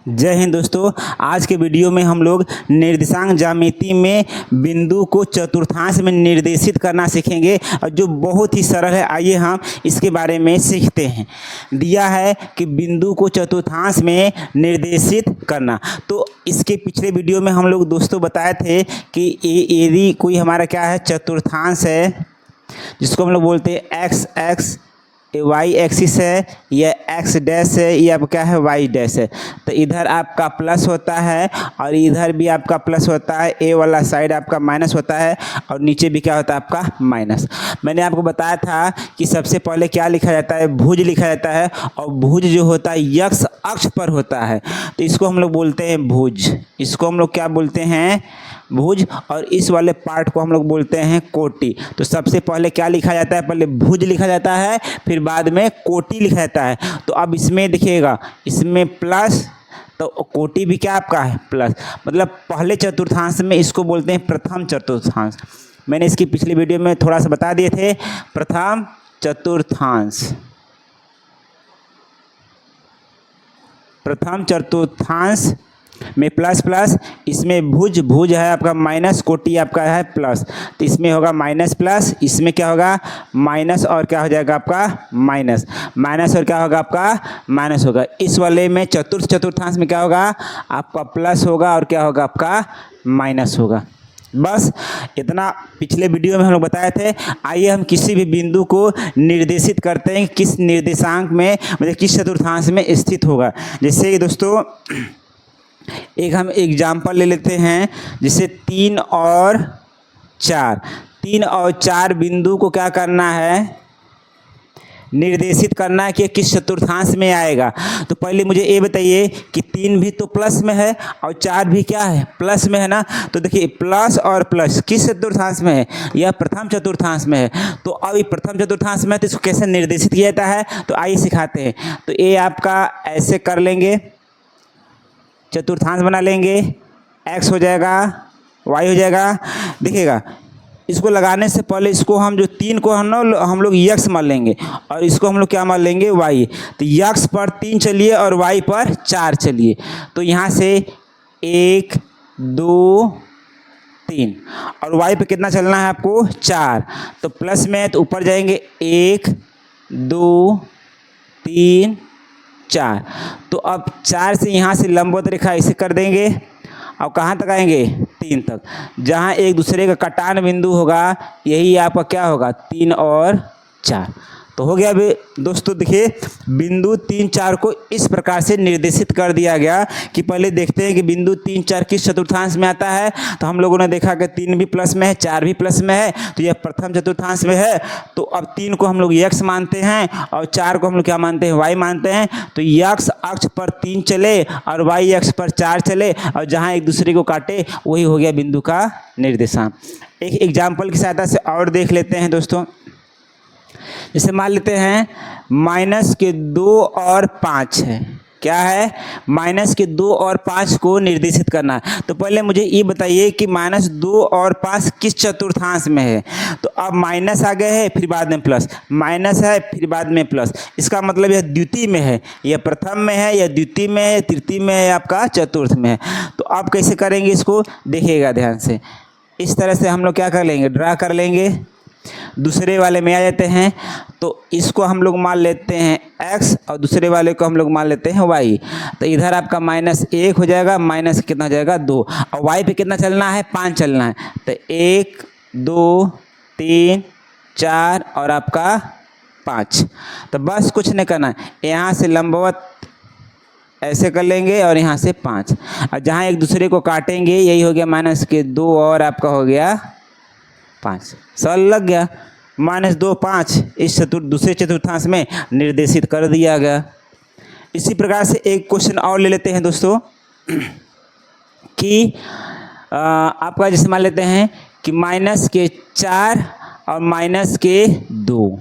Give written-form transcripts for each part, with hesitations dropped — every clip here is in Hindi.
जय हिंद दोस्तों। आज के वीडियो में हम लोग निर्देशांक ज्यामिति में बिंदु को चतुर्थांश में निर्देशित करना सीखेंगे और जो बहुत ही सरल है। आइए हम इसके बारे में सीखते हैं। दिया है कि बिंदु को चतुर्थांश में निर्देशित करना। तो इसके पिछले वीडियो में हम लोग दोस्तों बताए थे कि यदि कोई हमारा क्या है चतुर्थांश है जिसको हम लोग बोलते हैं एक्स एक्स वाई एक्सिस है या एक्स डैश है या क्या है वाई डैश है। तो इधर आपका प्लस होता है और इधर भी आपका प्लस होता है, ए वाला साइड आपका माइनस होता है और नीचे भी क्या होता है आपका माइनस। मैंने आपको बताया था कि सबसे पहले क्या लिखा जाता है, भुज लिखा जाता है और भुज जो होता है यक्ष अक्ष पर होता है तो इसको हम लोग बोलते हैं भुज। इसको हम लोग क्या बोलते हैं, भुज। और इस वाले पार्ट को हम लोग बोलते हैं कोटि। तो सबसे पहले क्या लिखा जाता है, पहले भुज लिखा जाता है फिर बाद में कोटि लिखा जाता है। तो अब इसमें देखिएगा, इसमें प्लस तो कोटि भी क्या आपका है प्लस, मतलब पहले चतुर्थांश में इसको बोलते हैं प्रथम चतुर्थांश। मैंने इसकी पिछली वीडियो में थोड़ा सा बता दिए थे। प्रथम चतुर्थांश, प्रथम चतुर्थांश में प्लस प्लस, इसमें भुज भुज है आपका माइनस, कोटि आपका है प्लस। तो इसमें होगा माइनस प्लस, इसमें क्या होगा माइनस और क्या हो जाएगा आपका माइनस, माइनस और क्या होगा आपका माइनस होगा। इस वाले में चतुर्थांश में क्या होगा आपका प्लस होगा और क्या होगा आपका माइनस होगा। बस इतना पिछले वीडियो में हम लोग बताए थे। आइए हम किसी भी बिंदु को निर्देशित करते हैं किस निर्देशांक में, मतलब किस चतुर्थांश में स्थित होगा। जैसे कि दोस्तों एक हम एग्जाम्पल ले लेते हैं, जैसे 3 और 4 बिंदु को क्या करना है, निर्देशित करना है कि किस चतुर्थांश में आएगा। तो पहले मुझे ये बताइए कि 3 भी तो प्लस में है और 4 भी क्या है प्लस में है ना। तो देखिए प्लस और प्लस किस चतुर्थांश में है, यह प्रथम चतुर्थांश में है। तो अब ये प्रथम चतुर्थांश में है तो इसको कैसे निर्देशित किया जाता है, तो आइए सिखाते हैं। तो ये आपका ऐसे कर लेंगे, चतुर्थांश बना लेंगे, x हो जाएगा y हो जाएगा। देखिएगा इसको लगाने से पहले इसको हम जो 3 को हम लोग यक्ष मान लेंगे और इसको हम लोग क्या मान लेंगे y। तो यक्ष पर 3 चलिए और y पर 4 चलिए। तो यहाँ से 1 2 3 और y पे कितना चलना है आपको 4। तो प्लस में है तो ऊपर जाएंगे 1 2 3 4। तो अब 4 से यहाँ से लंबवत रेखा ऐसे कर देंगे और कहाँ तक आएंगे 3 तक, जहाँ एक दूसरे का कटान बिंदु होगा यही आपका क्या होगा 3 और 4। तो हो गया। अभी दोस्तों देखिए बिंदु 3 4 को इस प्रकार से निर्देशित कर दिया गया कि पहले देखते हैं कि बिंदु 3 4 किस चतुर्थांश में आता है। तो हम लोगों ने देखा कि 3 भी प्लस में है 4 भी प्लस में है, तो यह प्रथम चतुर्थांश में है। तो अब 3 को हम लोग यक्ष मानते हैं और 4 को हम लोग क्या मानते हैं वाई मानते हैं। तो यक्ष अक्ष पर 3 चले और वाई अक्ष पर 4 चले और जहाँ एक दूसरे को काटे वही हो गया बिंदु का निर्देशांक। एक एग्जाम्पल की सहायता से और देख लेते हैं दोस्तों। जैसे मान लेते हैं -2 और 5 है, क्या है -2 और 5 को निर्देशित करना है। तो पहले मुझे ये बताइए कि -2 और 5 किस चतुर्थांश में है। तो अब माइनस आ गए हैं फिर बाद में प्लस, माइनस है फिर बाद में प्लस, इसका मतलब यह द्वितीय में है, यह प्रथम में है, यह द्वितीय में है, तृतीय में है, आपका चतुर्थ में है। तो आप कैसे करेंगे इसको देखिएगा ध्यान से। इस तरह से हम लोग क्या कर लेंगे, ड्रा कर लेंगे। दूसरे वाले में आ जाते हैं तो इसको हम लोग मान लेते हैं x और दूसरे वाले को हम लोग मान लेते हैं y। तो इधर आपका -1 हो जाएगा, माइनस कितना हो जाएगा 2 और y पे कितना चलना है 5 चलना है। तो 1 2 3 4 और आपका 5। तो बस कुछ नहीं करना है, यहाँ से लंबवत ऐसे कर लेंगे और यहाँ से 5 और जहाँ एक दूसरे को काटेंगे यही हो गया -2 और आपका हो गया 5। सरल लग गया। -2 5 इस दूसरे चतुर्थांश में निर्देशित कर दिया गया। इसी प्रकार से एक क्वेश्चन और ले लेते हैं दोस्तों कि आपका जैसे मान लेते हैं कि -4 और -2।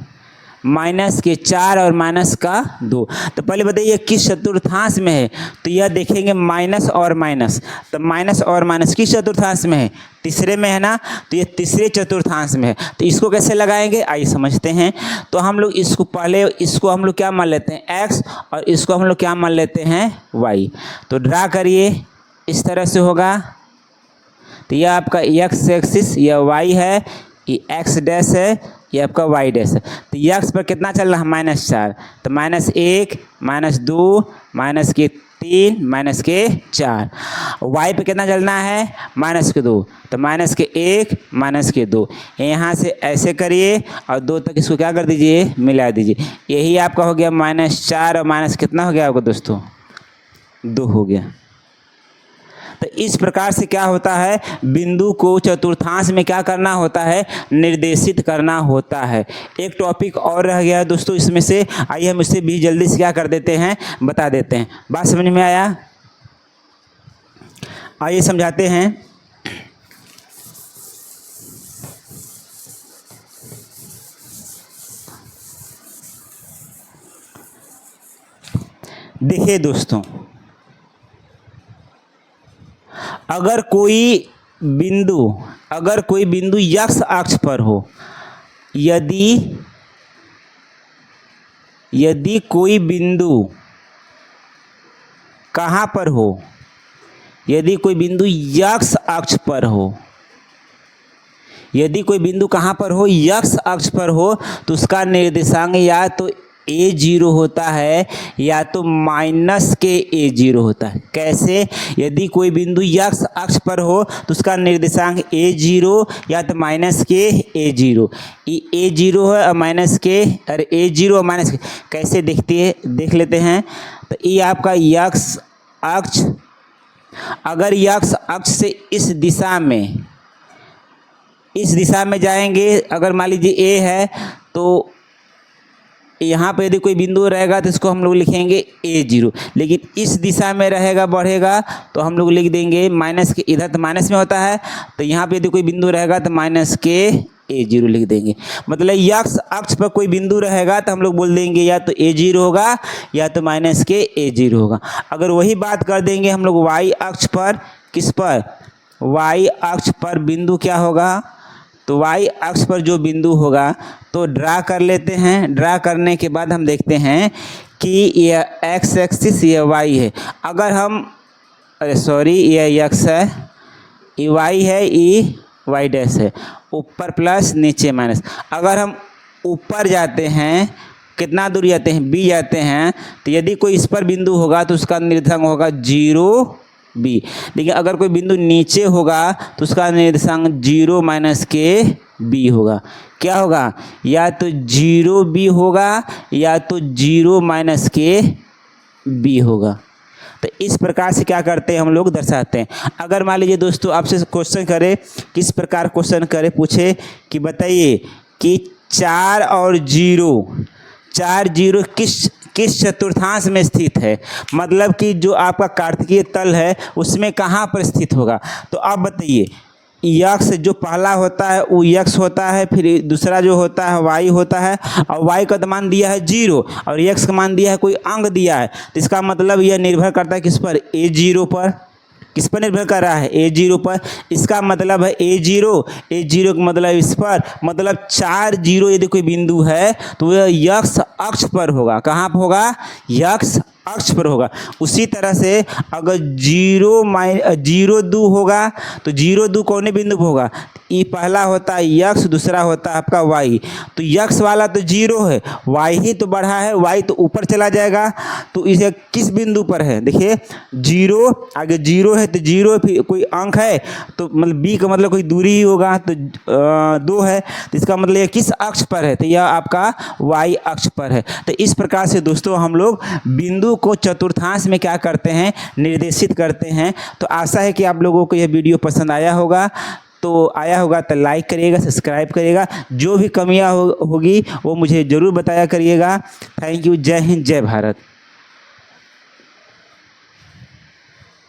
माइनस के 4 और माइनस का 2। तो पहले बताइए किस चतुर्थांश में है, तो यह देखेंगे माइनस और माइनस, तो माइनस और माइनस किस चतुर्थांश में है, तीसरे में है ना, तो ये तीसरे चतुर्थांश में है। तो इसको कैसे लगाएंगे आइए समझते हैं। तो हम लोग इसको पहले इसको हम लोग क्या मान लेते हैं x, और इसको हम लोग क्या मान लेते हैं y। तो ड्रा करिए, इस तरह से होगा। तो यह आपका x एक्सिस, यह y है, ये x डैश है, ये आपका y डैश है। तो x पर कितना चल रहा है, -4, तो -1 -2 -3 -4। y पे कितना चलना है, -2, तो -1 -2। यहाँ से ऐसे करिए और 2 तक इसको क्या कर दीजिए, मिला दीजिए। यही आपका हो गया -4 और माइनस कितना हो गया आपको दोस्तों, 2 हो गया। तो इस प्रकार से क्या होता है, बिंदु को चतुर्थांश में क्या करना होता है, निर्देशित करना होता है। एक टॉपिक और रह गया है दोस्तों इसमें से, आइए हम इसे भी जल्दी से क्या कर देते हैं, बता देते हैं। बात समझ में आया, आइए समझाते हैं। देखिए दोस्तों, अगर कोई बिंदु x अक्ष पर हो, यदि कोई बिंदु कहाँ पर हो, यदि कोई बिंदु x अक्ष पर हो, यदि कोई बिंदु कहाँ पर हो, x अक्ष पर हो, तो उसका निर्देशांक या तो a0 होता है या तो माइनस के a0 होता है। कैसे, यदि कोई बिंदु x अक्ष पर हो तो उसका निर्देशांक a0 या तो माइनस के a0, ये a0 है और माइनस के, अरे a0 और माइनस के कैसे देख लेते हैं। तो ये आपका x अक्ष, अगर x अक्ष से इस दिशा में जाएंगे, अगर मान लीजिए a है तो यहाँ पे यदि कोई बिंदु रहेगा तो इसको हम लोग लिखेंगे a0, लेकिन इस दिशा में रहेगा, बढ़ेगा, तो हम लोग लिख देंगे माइनस के, इधर तो माइनस में होता है, तो यहाँ पे यदि कोई बिंदु रहेगा तो माइनस के a0 लिख देंगे। मतलब x अक्ष पर कोई बिंदु रहेगा तो हम लोग बोल देंगे या तो a0 होगा या तो माइनस के a0 होगा। अगर वही बात कर देंगे हम लोग y अक्ष पर, किस पर, y अक्ष पर बिंदु क्या होगा, तो y अक्ष पर जो बिंदु होगा तो ड्रा कर लेते हैं। ड्रा करने के बाद हम देखते हैं कि यह x एक्सिस, यह y है। अगर हम, अरे सॉरी, यह x है, ये y है, ये y डैश है, ऊपर प्लस नीचे माइनस। अगर हम ऊपर जाते हैं, कितना दूर जाते हैं, b जाते हैं, तो यदि कोई इस पर बिंदु होगा तो उसका निर्देशांक होगा 0b। लेकिन अगर कोई बिंदु नीचे होगा तो उसका निर्देशांक 0 माइनस के b होगा। क्या होगा, या तो 0b होगा या तो 0 माइनस के b होगा। तो इस प्रकार से क्या करते हैं हम लोग दर्शाते हैं। अगर मान लीजिए दोस्तों आपसे क्वेश्चन करे, किस प्रकार क्वेश्चन करे, पूछे कि बताइए कि 4 और 0 किस चतुर्थांश में स्थित है, मतलब कि जो आपका कार्तिकीय तल है उसमें कहाँ पर स्थित होगा। तो आप बताइए, x जो पहला होता है वो x होता है, फिर दूसरा जो होता है y होता है, और y का मान दिया है 0 और x का मान दिया है, कोई अंक दिया है, तो इसका मतलब यह निर्भर करता है किस पर, a0 पर। किस पर निर्भर कर रहा है, a0 पर। इसका मतलब है a0 का मतलब इस पर, मतलब 4 0 यदि कोई बिंदु है तो यह x अक्ष पर होगा। कहाँ पर होगा, x अक्ष पर होगा। उसी तरह से अगर 0 2 होगा तो 0 2 कौन बिंदु पर होगा, ये पहला होता है x, दूसरा होता है आपका y। तो x वाला तो 0 है, y ही तो बढ़ा है, y तो ऊपर चला जाएगा। तो इसे किस बिंदु पर है, देखिए 0, आगे 0 है तो 0 फिर कोई अंक है तो मतलब b का मतलब कोई दूरी ही होगा, तो 2 है, तो इसका मतलब यह किस अक्ष पर है, तो यह आपका y अक्ष पर है। तो इस प्रकार से दोस्तों हम लोग बिंदु को चतुर्थांश में क्या करते हैं, निर्देशित करते हैं। तो आशा है कि आप लोगों को यह वीडियो पसंद आया होगा। तो लाइक करिएगा, सब्सक्राइब करिएगा। जो भी कमियां होगी वो मुझे ज़रूर बताया करिएगा। Thank you. जय हिंद, जय भारत।